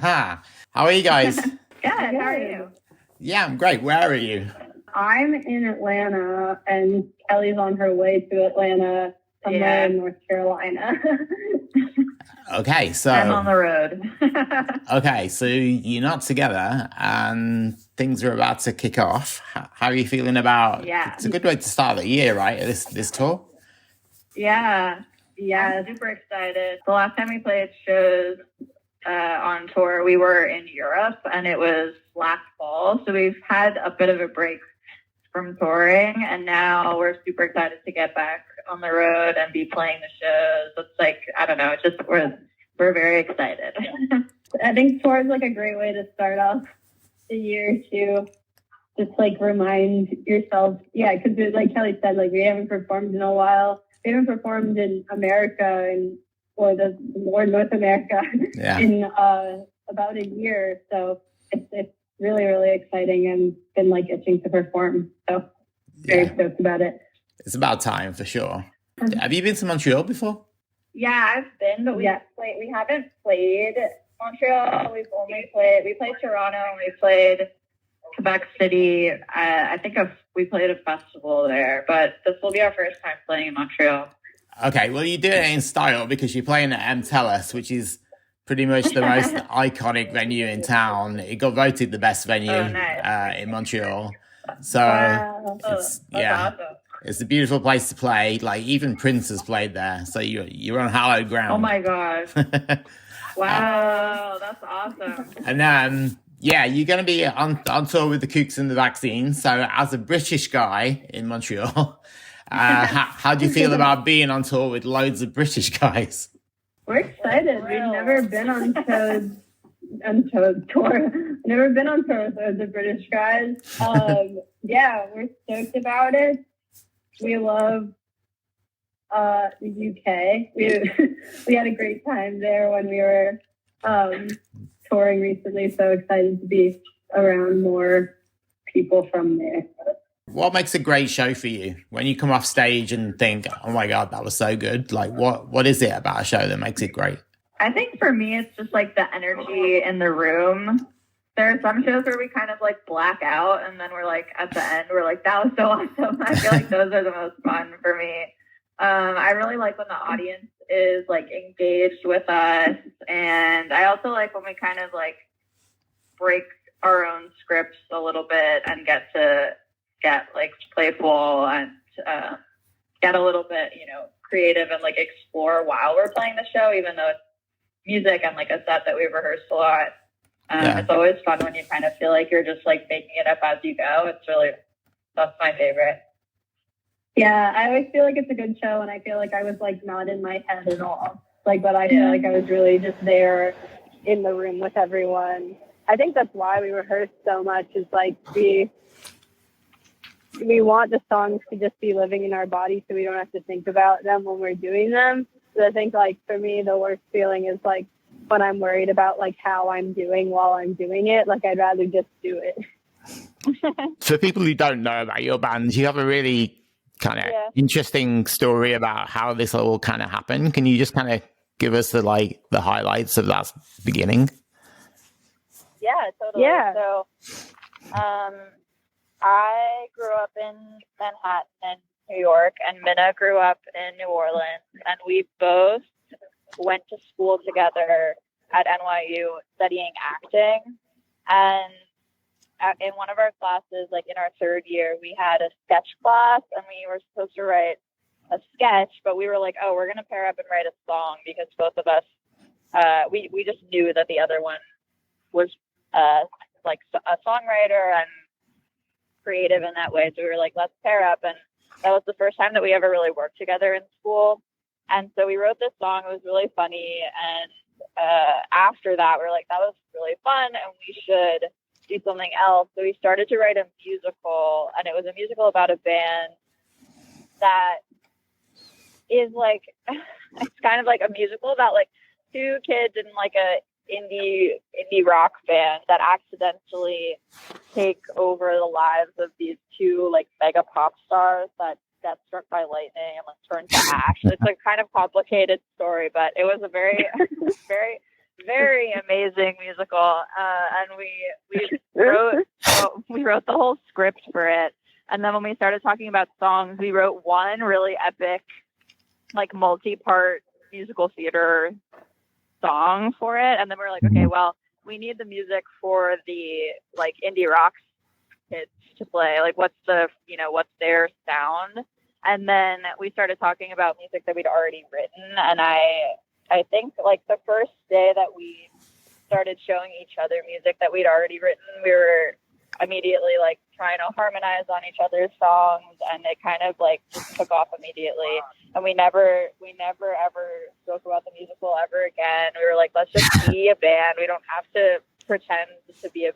How are you guys? Good. How are you? Yeah, I'm great. Where are you? I'm in Atlanta, and Kelley's on her way to Atlanta, somewhere in North Carolina. Okay, so I'm on the road. Okay, so you're not together, and things are about to kick off. How are you feeling about? Yeah. It's a good way to start the year, right? This tour. Yeah, I'm super excited. The last time we played shows on tour, we were in Europe, and it was last fall. So we've had a bit of a break from touring, and now we're super excited to get back on the road and be playing the shows. It's like, I don't know, it's just we're very excited. I think tour is like a great way to start off the year to just like remind yourself, because like Kelley said, like we haven't performed in a while. We haven't performed in America or North America in about a year. So it's really, really exciting and been like itching to perform. So very stoked about it. It's about time for sure. Have you been to Montreal before? Yeah, I've been, but we haven't played Montreal. We played Toronto, and we played Quebec City. I think we played a festival there, but this will be our first time playing in Montreal. Okay, well, you do it in style because you're playing at MTelus, which is pretty much the most iconic venue in town. It got voted the best venue in Montreal. So it's awesome. It's a beautiful place to play. Like even Prince has played there, so you're on hallowed ground. Oh my gosh! Wow, that's awesome. And you're going to be on tour with the Kooks and the Vaccines. So as a British guy in Montreal, how do you feel about being on tour with loads of British guys? We're excited. We've never been on tour. Never been on tour with loads of British guys. We're stoked about it. We love the UK. We had a great time there when we were touring recently. So excited to be around more people from there. What makes a great show for you when you come off stage and think, "Oh my God, that was so good"? Like, what is it about a show that makes it great? I think for me, it's just like the energy in the room. There are some shows where we kind of like black out, and then we're like at the end, we're like, that was so awesome. I feel like those are the most fun for me. I really like when the audience is like engaged with us, and I also like when we kind of like break our own scripts a little bit and get like playful and get a little bit, creative and like explore while we're playing the show, even though it's music and like a set that we've rehearsed a lot. It's always fun when you kind of feel like you're just like making it up as you go. That's my favorite. Yeah, I always feel like it's a good show, and I feel like I was like not in my head at all. Like, but I feel like I was really just there in the room with everyone. I think that's why we rehearse so much. Is like we want the songs to just be living in our body, so we don't have to think about them when we're doing them. So I think like for me, the worst feeling is like when I'm worried about like how I'm doing while I'm doing it. Like I'd rather just do it. For people who don't know about your band, you have a really kind of interesting story about how this all kind of happened. Can you just kind of give us the highlights of that beginning? Yeah, totally. Yeah. So, I grew up in Manhattan and New York, and Mina grew up in New Orleans, and we both went to school together at NYU studying acting. And in one of our classes, like in our third year, we had a sketch class, and we were supposed to write a sketch, but we were like, oh, we're going to pair up and write a song, because both of us, we just knew that the other one was like a songwriter and creative in that way. So we were like, let's pair up. And that was the first time that we ever really worked together in school. And so we wrote this song. It was really funny. And after that, we were like, that was really fun, and we should do something else. So we started to write a musical, and it was a musical about a band that is like, it's kind of like a musical about like two kids in like a indie rock band that accidentally take over the lives of these two like mega pop stars that get struck by lightning and like turn to ash. It's a kind of complicated story, but it was a very, very, very amazing musical, and we wrote the whole script for it. And then when we started talking about songs, we wrote one really epic, like multi-part musical theater song for it. And then we were like, okay, well, we need the music for the like indie rock kids to play. Like, what's their sound? And then we started talking about music that we'd already written. And I think like the first day that we started showing each other music that we'd already written, we were immediately like trying to harmonize on each other's songs, and it kind of like just took off immediately. And we never ever spoke about the musical ever again. We were like, let's just be a band. We don't have to pretend to be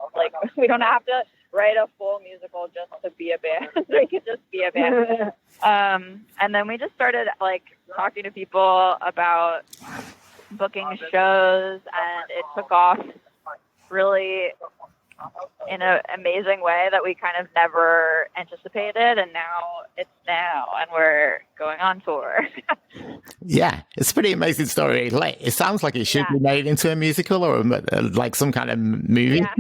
we don't have to write a full musical just to be a band. We could just be a band. And then we just started like talking to people about booking shows, and it took off really in an amazing way that we kind of never anticipated, and now and we're going on tour. Yeah, it's a pretty amazing story. Like, it sounds like it should be made into a musical or like some kind of movie. Yeah.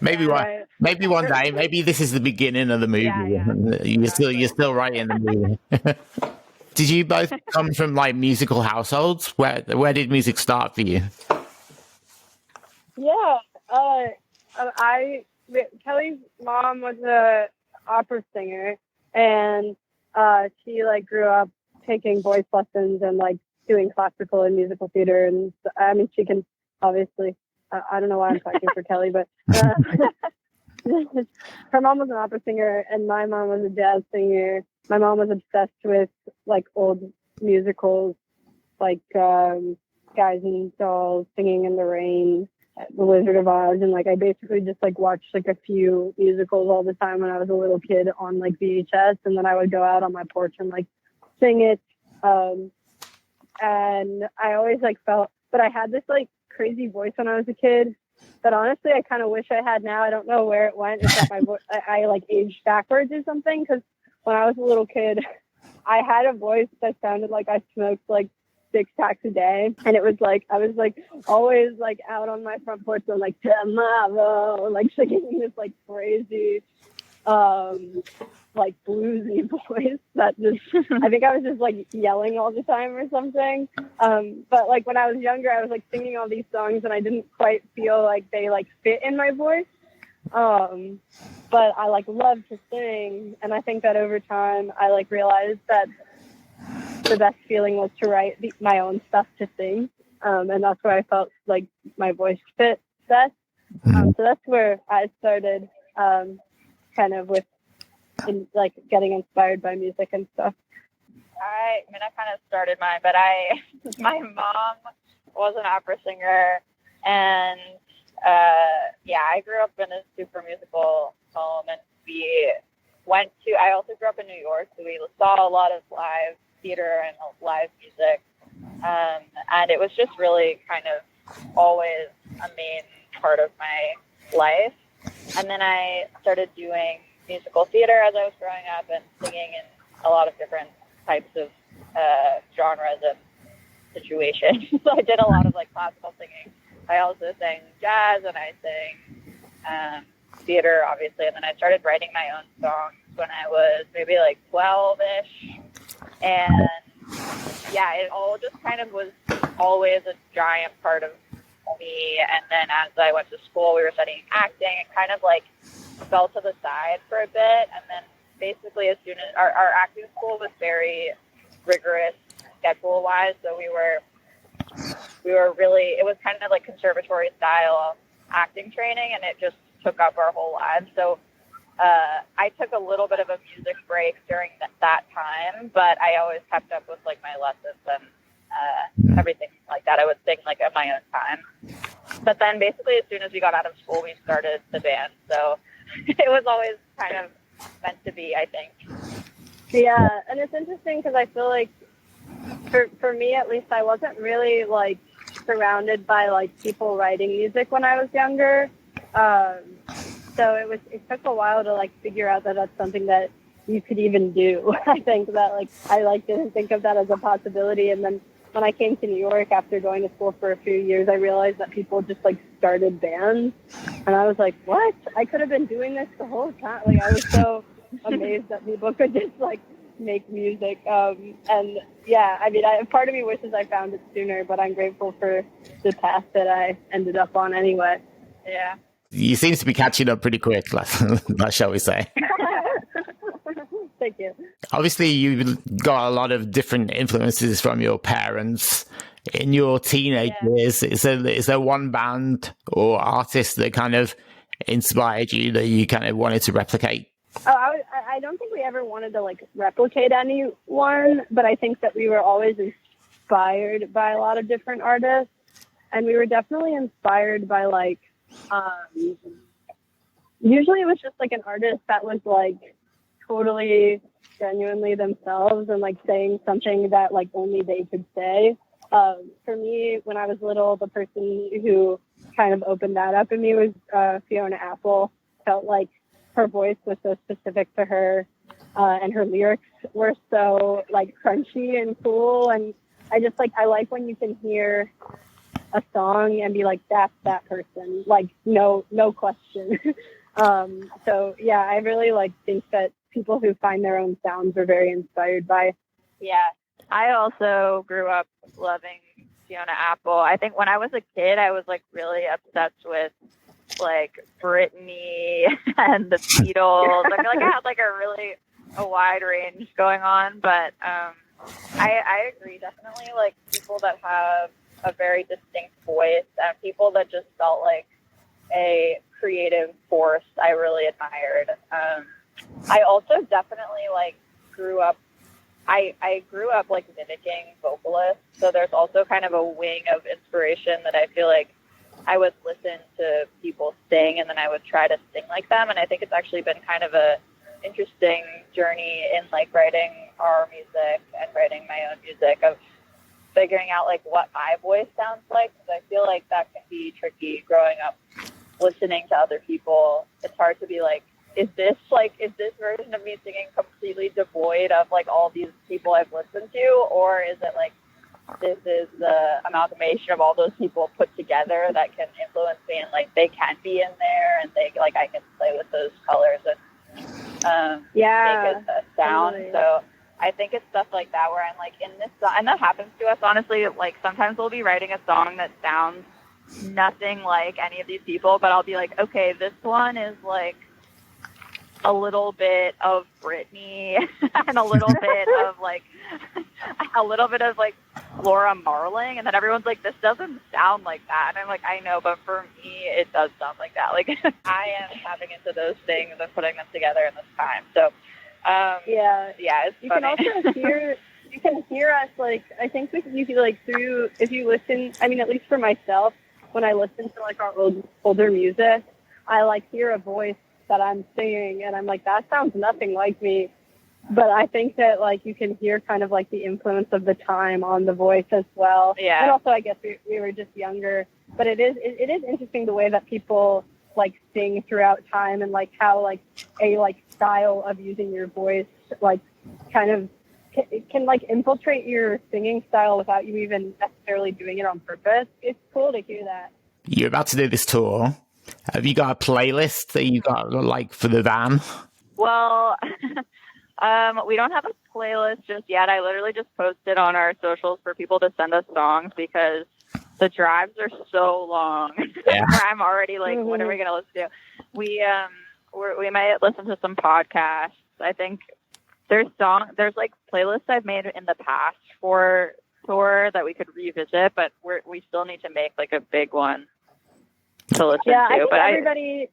maybe one day. Maybe this is the beginning of the movie. You're still writing the movie. Did you both come from like musical households? Where did music start for you? Yeah, Kelley's mom was a opera singer, and she like grew up taking voice lessons and like doing classical and musical theater. And I mean, she can obviously. I don't know why I'm talking for Kelley, but her mom was an opera singer, and my mom was a jazz singer. My mom was obsessed with like old musicals, like Guys and Dolls, Singing in the Rain, The Wizard of Oz, and like I basically just like watched like a few musicals all the time when I was a little kid on like VHS, and then I would go out on my porch and like sing it. And I always like felt, but I had this like crazy voice when I was a kid that honestly I kind of wish I had now. I don't know where it went. It's that my voice, I like aged backwards or something, because when I was a little kid, I had a voice that sounded like I smoked like 6 packs a day, and it was like I was like always like out on my front porch and like tomorrow, like singing this like crazy like bluesy voice that just I think I was just like yelling all the time or something. But like when I was younger, I was like singing all these songs and I didn't quite feel like they like fit in my voice. But I like love to sing, and I think that over time I like realized that the best feeling was to write my own stuff to sing, and that's where I felt like my voice fit best. So that's where I started, kind of with like getting inspired by music and stuff. I kind of started mine, but my mom was an opera singer, and I grew up in a super musical home, and I also grew up in New York, so we saw a lot of live theater and live music, and it was just really kind of always a main part of my life. And then I started doing musical theater as I was growing up and singing in a lot of different types of genres and situations. So I did a lot of like classical singing. I also sang jazz, and I sang theater, obviously. And then I started writing my own songs when I was maybe like 12-ish. And it all just kind of was always a giant part of me. And then as I went to school, we were studying acting, and kind of like fell to the side for a bit. And then basically as soon as our acting school was very rigorous schedule wise, so we were really, it was kind of like conservatory style acting training, and it just took up our whole lives. So I took a little bit of a music break during that time, but I always kept up with like my lessons and everything like that. I would sing like at my own time. But then basically as soon as we got out of school, we started the band. So it was always kind of meant to be, I think. Yeah, and it's interesting because I feel like for me at least, I wasn't really like surrounded by like people writing music when I was younger. So it took a while to like figure out that that's something that you could even do. I think that like I like didn't think of that as a possibility, and then when I came to New York after going to school for a few years, I realized that people just like started bands, and I was like, what? I could have been doing this the whole time. Like, I was so amazed that people could just like make music. And yeah, I mean, part of me wishes I found it sooner, but I'm grateful for the path that I ended up on anyway. Yeah. You seem to be catching up pretty quick, shall we say. Thank you. Obviously, you've got a lot of different influences from your parents. In your teenage years, is there one band or artist that kind of inspired you that you kind of wanted to replicate? Oh, I don't think we ever wanted to like replicate anyone, but I think that we were always inspired by a lot of different artists, and we were definitely inspired by like, usually it was just like an artist that was like totally genuinely themselves and like saying something that like only they could say. For me, when I was little, the person who kind of opened that up in me was Fiona Apple. Felt like her voice was so specific to her, and her lyrics were so like crunchy and cool. And I just like, I like when you can hear a song and be like, that's that person, like no question. So yeah, I really like think that people who find their own sounds are very inspired by. Yeah, I also grew up loving Fiona Apple. I think when I was a kid, I was like really obsessed with like Britney and the Beatles. I feel like I had like a wide range going on, but I agree, definitely like people that have a very distinct voice and people that just felt like a creative force I really admired. I also definitely like grew up like mimicking vocalists, so there's also kind of a wing of inspiration that I feel like I would listen to people sing and then I would try to sing like them. And I think it's actually been kind of a interesting journey in like writing our music and writing my own music, of figuring out like what my voice sounds like, because I feel like that can be tricky growing up listening to other people. It's hard to be like, is this version of me singing completely devoid of like all these people I've listened to, or is it like this is the amalgamation of all those people put together that can influence me, and like they can be in there and they like I can play with those colors and make a sound. Totally. So I think it's stuff like that where I'm like in this song, and that happens to us honestly. Like sometimes we'll be writing a song that sounds nothing like any of these people, but I'll be like, okay, this one is like a little bit of Britney and a little bit of like Laura Marling, and then everyone's like, this doesn't sound like that, and I'm like, I know, but for me it does sound like that. Like I am tapping into those things and putting them together in this time. So it's you funny. can also hear us, like I think you can like through, if you listen, I mean at least for myself, when I listen to like our older music, I like hear a voice that I'm singing and I'm like, that sounds nothing like me. But I think that like you can hear kind of like the influence of the time on the voice as well. Yeah. And also I guess we were just younger, but it is interesting the way that people like sing throughout time, and like how like a like style of using your voice like kind of can like infiltrate your singing style without you even necessarily doing it on purpose. It's cool to hear that. You're about to do this tour. Have you got a playlist that you got like for the van? Well, we don't have a playlist just yet. I literally just posted on our socials for people to send us songs because the drives are so long. Yeah. I'm already like, what are we going to listen to? We might listen to some podcasts. I think there's like playlists I've made in the past for tour that we could revisit, but we still need to make like a big one to listen to. I think everybody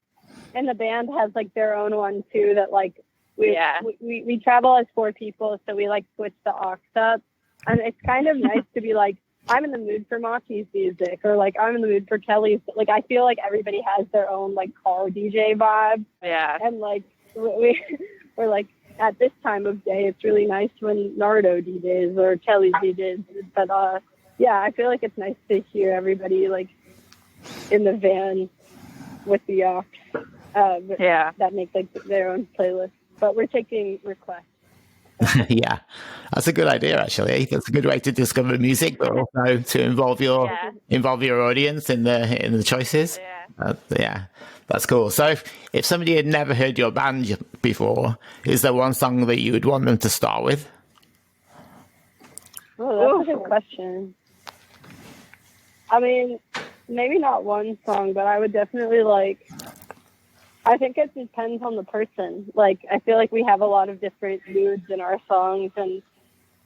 in the band has like their own one too, that like we travel as 4 people, so we like switch the aux up, and it's kind of nice to be like, I'm in the mood for Machi's music, or like I'm in the mood for Kelley's. Like I feel like everybody has their own like car DJ vibe. Yeah. And like we're like, at this time of day, it's really nice when Nardo DJs or Kelley DJs. But I feel like it's nice to hear everybody like in the van with the aux. That make like their own playlist. But we're taking requests. Yeah, that's a good idea. Actually, that's a good way to discover music, but also to involve your audience in the choices. Yeah, that's cool. So, if somebody had never heard your band before, is there one song that you would want them to start with? Oh, that's a good question. I mean, maybe not one song, but I would definitely I think it depends on the person. Like, I feel like we have a lot of different moods in our songs, and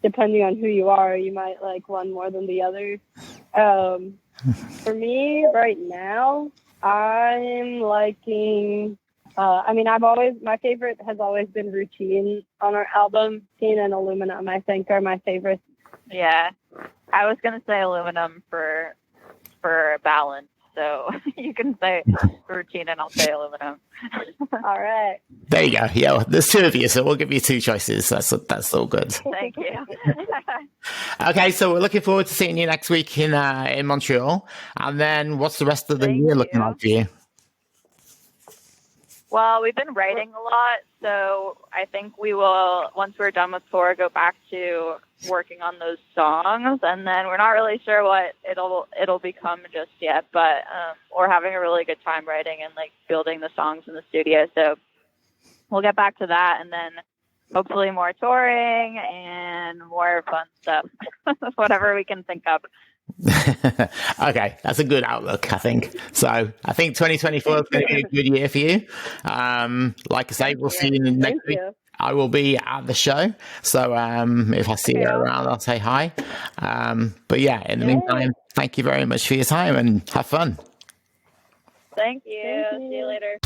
depending on who you are, you might like one more than the other. For me, right now, I'm liking, my favorite has always been Routine on our album. Routine and Aluminum, I think, are my favorites. Yeah. I was going to say Aluminum for balance. So you can say Routine and I'll say Aluminum. All right. There you go. Yeah, there's two of you, so we'll give you two choices. That's all good. Thank you. Okay, so we're looking forward to seeing you next week in Montreal. And then what's the rest of the year looking like for you? Well, we've been writing a lot, so I think we will, once we're done with tour, go back to working on those songs, and then we're not really sure what it'll become just yet, but we're having a really good time writing and like building the songs in the studio, so we'll get back to that, and then hopefully more touring and more fun stuff, whatever we can think of. Okay, that's a good outlook, I think. So I think 2024 is going to be a good year for you. Like I say, we'll see you next week. I will be at the show, so if I see you around, I'll say hi. But yeah, in the meantime, thank you very much for your time and have fun. Thank you. See you later.